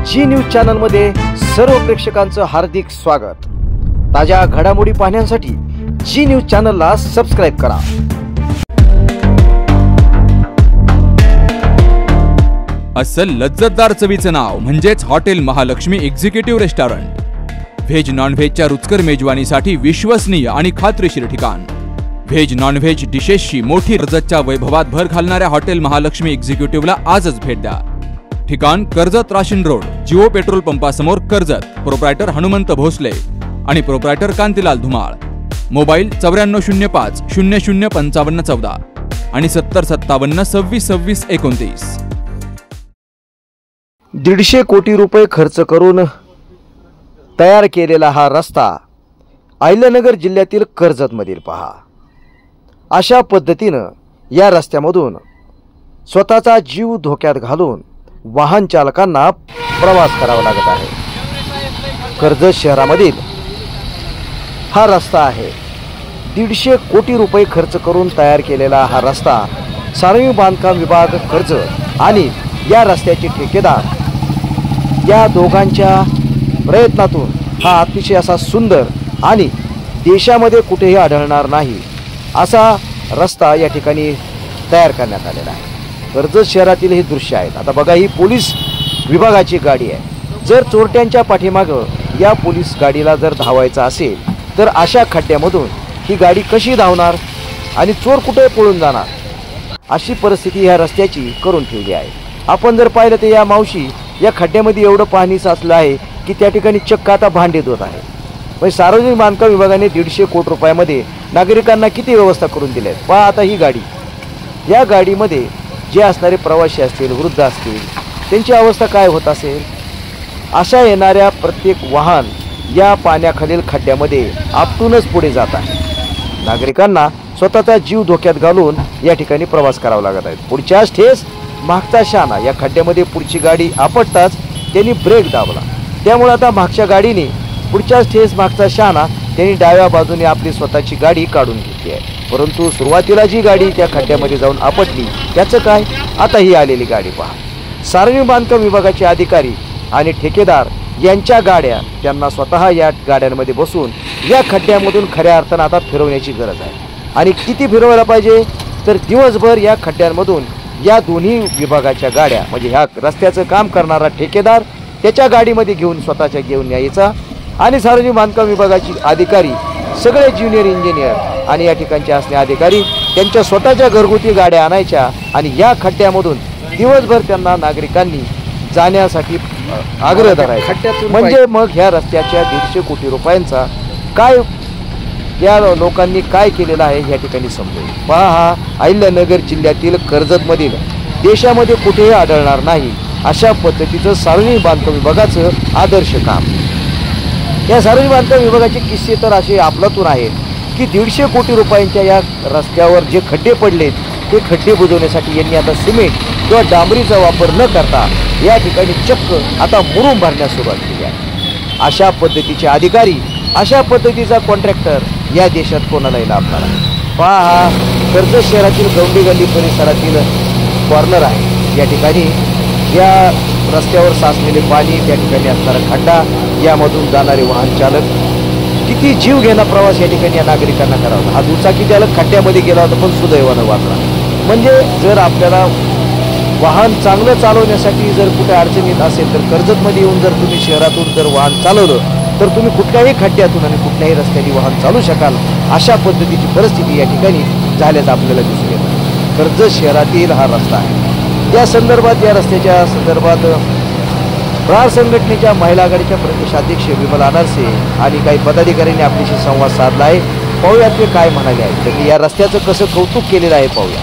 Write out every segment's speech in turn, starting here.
जी news channel मध्ये सर्व प्रेक्षकांचं हार्दिक स्वागत। ताज्या घडामोडी पाहण्यासाठी जी न्यूज चॅनलला सबस्क्राइब करा। अस्सल लज्जतदार चवीचं नाव म्हणजेच hotel Mahalaxmi executive restaurant. Veg non व्हेजच्या रुचकर मेजवानीसाठी विश्वसनीय आणि खात्रीशीर ठिकाण। व्हेज नॉन व्हेज डिशेसची मोठी कर्जतच्या वैभवात भर घालणाऱ्या हॉटेल महालक्ष्मी एक्झिक्युटिव्हला आजच भेट द्या। ठिकाण कर्जत राशीन रोड, जिओ पेट्रोल पंपासमोर, कर्जत। प्रोप्रायटर हनुमंत भोसले आणि प्रोप्रायटर कांतीलाल धुमाळ। मोबाईल 9405 005514 आणि 7057 2626 29। 150 कोटी रुपये खर्च करून तयार केलेला हा रस्ता अहिल्यानगर जिल्ह्यातील कर्जत मधील पहा। अशा पद्धतीनं या रस्त्यामधून स्वतःचा जीव धोक्यात घालून वाहन चालकांना प्रवास करावा लागत आहे। कर्जत शहरामधील हा रस्ता आहे। 150 कोटी रुपये खर्च करून तयार केलेला हा रस्ता सार्वजनिक बांधकाम विभाग कर्जत आणि या रस्त्याचे ठेकेदार या दोघांच्या प्रयत्नातून हा अतिशय असा सुंदर आणि देशामध्ये कुठेही आढळणार नाही असा रस्ता या ठिकाणी तयार करण्यात आलेला आहे। कर्जत शहरातील हे दृश्य आहेत। आता बघा, ही पोलीस विभागाची गाडी आहे। जर चोरट्यांच्या पाठीमागं या पोलीस गाडीला जर धावायचं असेल तर अशा खड्ड्यामधून ही गाडी कशी धावणार आणि चोर कुठे पळून जाणार, अशी परिस्थिती ह्या रस्त्याची करून ठेवली आहे। आपण जर पाहिलं तर या मावशी या खड्ड्यामध्ये एवढं पाणी साचलं आहे की त्या ठिकाणी चक्क आता भांडे धुत आहे। म्हणजे सार्वजनिक बांधकाम विभागाने 150 कोटी रुपयामध्ये नागरिकांना किती व्यवस्था करून दिल्या आहेत पहा। आता ही गाडी, या गाडीमध्ये जे असणारे प्रवासी असतील, वृद्ध असतील, त्यांची अवस्था काय होत असेल। अशा येणाऱ्या प्रत्येक वाहन या पाण्याखालील खड्ड्यामध्ये आपटूनच पुढे जात आहे। नागरिकांना स्वतःचा जीव धोक्यात घालून या ठिकाणी प्रवास करावा लागत आहे। पुढच्याच ठेस मागचा शाना या खड्ड्यामध्ये पुढची गाडी आपटताच त्यांनी ब्रेक दाबला, त्यामुळे आता मागच्या गाडीने पुढच्याच ठेस मागचा शाना त्यांनी डाव्या बाजूने आपली स्वतःची गाडी काढून घेतली आहे। परंतु सुरुवातीला जी गाडी त्या खड्ड्यामध्ये जाऊन आपटली त्याचं काय, आता ही आलेली गाडी पहा। सार्वजनिक बांधकाम विभागाचे अधिकारी आणि ठेकेदार यांच्या गाड्या त्यांना स्वतः या गाड्यांमध्ये बसून या खड्ड्यामधून खऱ्या अर्थानं आता फिरवण्याची गरज आहे। आणि किती फिरवायला पाहिजे तर दिवसभर या खड्ड्यांमधून या दोन्ही विभागाच्या गाड्या, म्हणजे ह्या रस्त्याचं काम करणारा ठेकेदार त्याच्या गाडीमध्ये घेऊन स्वतःच्या घेऊन यायचा आणि सार्वजनिक बांधकाम विभागाचे अधिकारी सगळे ज्युनियर इंजिनियर आणि या ठिकाणचे असणे अधिकारी त्यांच्या स्वतःच्या घरगुती गाड्या आणायच्या आणि या खड्ड्यामधून दिवसभर त्यांना नागरिकांनी जाण्यासाठी आग्रह धरायचा। म्हणजे मग ह्या रस्त्याच्या 150 कोटी रुपयांचा काय या लोकांनी काय केलेलं आहे या ठिकाणी समजेल पहा। हा अहिल्यानगर जिल्ह्यातील कर्जतमधील देशामध्ये कुठेही आढळणार नाही अशा पद्धतीचं सार्वजनिक बांधकाम विभागाचं आदर्श काम। या सार्वजनिक बांधकाम विभागाचे किस्से तर असे आपलातून आहेत की 150 कोटी रुपयांच्या या रस्त्यावर जे खड्डे पडलेत ते खड्डे बुजवण्यासाठी यांनी आता सिमेंट किंवा डांबरीचा वापर न करता या ठिकाणी चक्क आता मुरुम भरण्यास सुरुवात केली आहे। अशा पद्धतीचे अधिकारी, अशा पद्धतीचा कॉन्ट्रॅक्टर या देशात कोणालाही लाभणार आहे पहा। हा कर्जत शहरातील गवंडी गल्ली परिसरातील कॉर्नर आहे। या ठिकाणी या रस्त्यावर साचलेले पाणी, त्या ठिकाणी असणारा खड्डा, यामधून जाणारे वाहन चालक, किती जीव घेणा प्रवास या ठिकाणी या नागरिकांना करावा। हा दुचाकी चालक खड्ड्यामध्ये गेला होता पण सुदैवानं वाचला। म्हणजे जर आपल्याला वाहन चांगलं चालवण्यासाठी जर कुठे अडचणीत असेल तर कर्जतमध्ये येऊन जर तुम्ही शहरातून जर वाहन चालवलं तर तुम्ही कुठल्याही खड्ड्यातून आणि कुठल्याही रस्त्याने वाहन चालू शकाल। अशा पद्धतीची परिस्थिती या ठिकाणी झाल्याचं आपल्याला दिसून येतं। कर्जत शहरातील हा रस्ता आहे। या संदर्भात, या रस्त्याच्या संदर्भात प्रहार संघटनेच्या महिला आघाडीच्या प्रदेशाध्यक्ष विमल अनारसे आणि काही पदाधिकाऱ्यांनी आपल्याशी संवाद साधला आहे। पाहूयात ते काय म्हणाले आहेत। त्यांनी या रस्त्याचं कसं कौतुक केलेलं आहे पाहूया।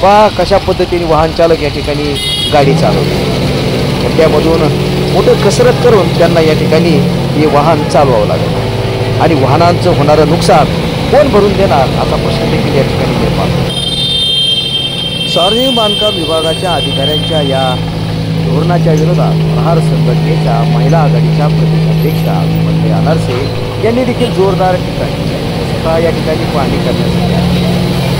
पहा कशा पद्धतीने वाहन चालक या ठिकाणी गाडी चालवते। खड्ड्यामधून मोठं कसरत करून त्यांना या ठिकाणी हे वाहन चालवावं लागेल आणि वाहनांचं होणारं नुकसान कोण भरून देणार असा प्रश्न देखील या ठिकाणी निर्माण होतो। सार्वजनिक बांधकाम विभागाच्या अधिकाऱ्यांच्या या धोरणाच्या विरोधात प्रहार संघटनेच्या महिला आघाडीच्या प्रदेशाध्यक्षा विमल अनारसे यांनी देखील जोरदार टीका केली आहे। स्वतः या ठिकाणी पाहणी करण्यासाठी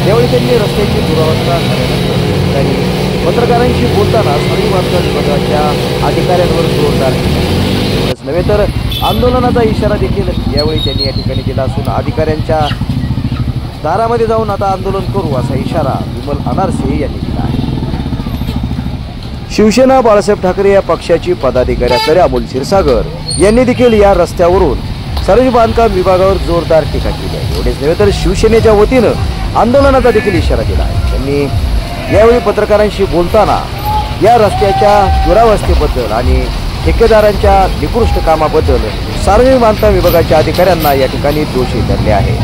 त्यावेळी त्यांनी रस्त्याची दुरावस्था झाल्यानंतर पत्रकारांशी बोलताना सार्वजनिक बांधकाम विभागाच्या अधिकाऱ्यांवर जोरदार एवढंच नव्हे तर आंदोलनाचा इशारा देखील यावेळी त्यांनी या ठिकाणी दिला असून अधिकाऱ्यांच्या दारामध्ये जाऊन आता आंदोलन करू असा इशारा विमल अनारसे यांनी दिला आहे. शिवसेना बाळासाहेब ठाकरे या पक्षाची पदाधिकारी असणारे अमोल क्षीरसागर यांनी देखील या रस्त्यावरून सार्वजनिक बांधकाम विभागावर जोरदार टीका केली आहे. एवढेच नव्हे तर शिवसेनेच्या वतीनं आंदोलनाचा देखील इशारा दिला आहे. त्यांनी यावेळी पत्रकारांशी बोलताना या रस्त्याच्या दुरावस्थेबद्दल आणि ठेकेदारांच्या निकृष्ट कामाबद्दल सार्वजनिक बांधकाम विभागाच्या अधिकाऱ्यांना या ठिकाणी दोषी धरले आहे.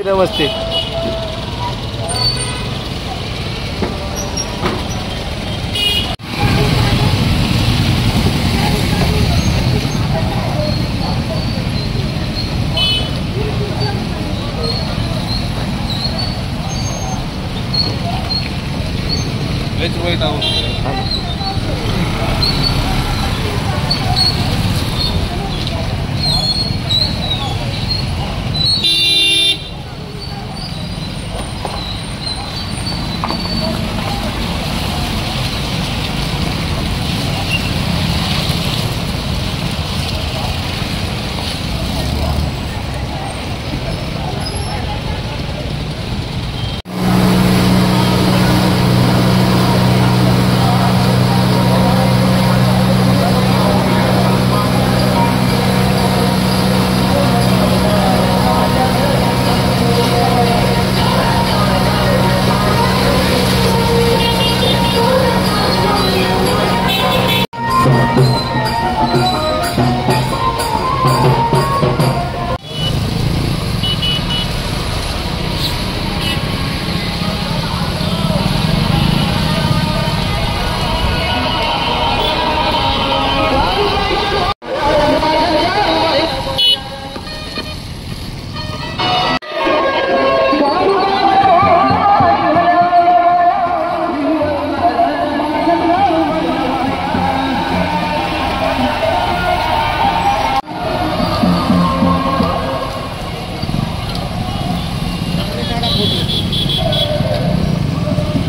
नमस्ते.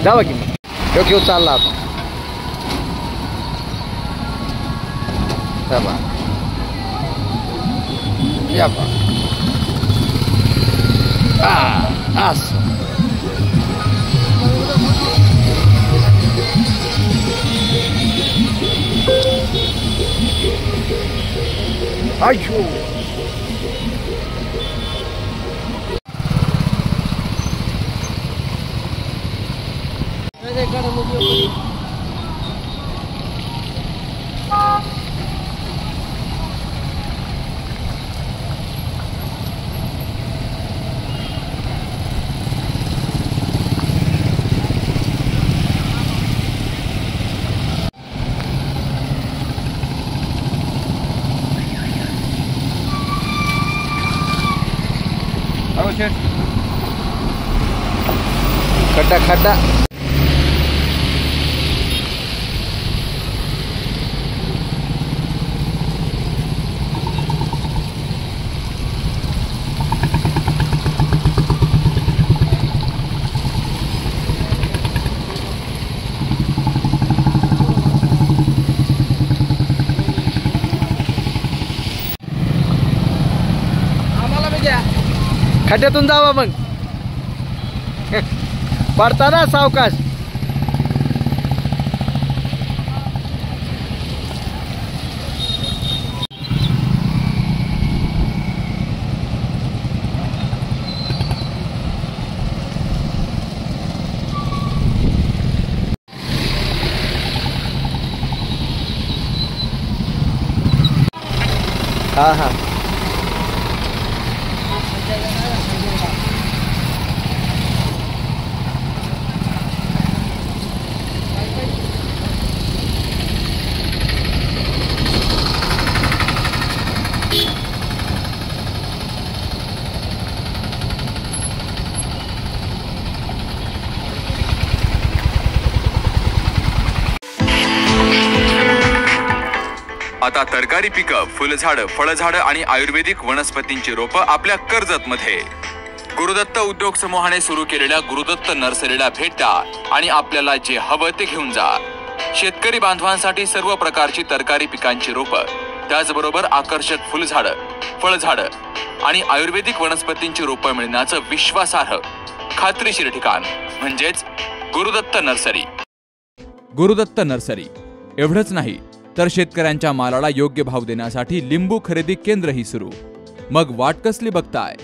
जावा की मग घेऊ चालला आता. चला या बा असं आयो खड्डा खड्डा खड्ड्यातून जावा मग. पडताना सावकाश. हा हा. आता तरकारी पिकं, फुलझाडं, फळझाडं आणि आयुर्वेदिक वनस्पतींची रोपं आपल्या कर्जतमध्ये. गुरुदत्त उद्योग समूहाने सुरू केलेल्या गुरुदत्त नर्सरीला भेट द्या आणि आपल्याला जे हवं ते घेऊन जा. शेतकरी बांधवांसाठी सर्व प्रकारची तरकारी पिकांची रोपं, त्याचबरोबर आकर्षक फुलझाडं, फळझाडं आणि आयुर्वेदिक वनस्पतींची रोपं मिळण्याचं विश्वासार्ह, खात्रीशीर ठिकाण म्हणजेच गुरुदत्त नर्सरी. गुरुदत्त नर्सरी एवढंच नाही तर शेतकऱ्यांच्या मालाला योग्य भाव देण्यासाठी लिंबू खरेदी केंद्रही सुरू. मग वाट कसली बघताय?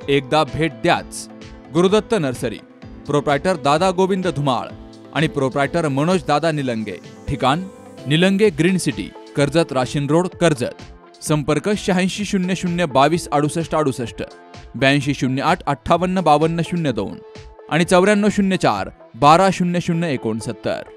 एकदा भेट द्याच. गुरुदत्त नर्सरी, प्रोप्रायटर दादा गोविंद धुमाळ आणि प्रोप्रायटर मनोज दादा निलंगे. ठिकाण Nilange green city, Karjat Rashin road, Karjat. संपर्क 8600226868, 8208 585202 आणि 9404 120069.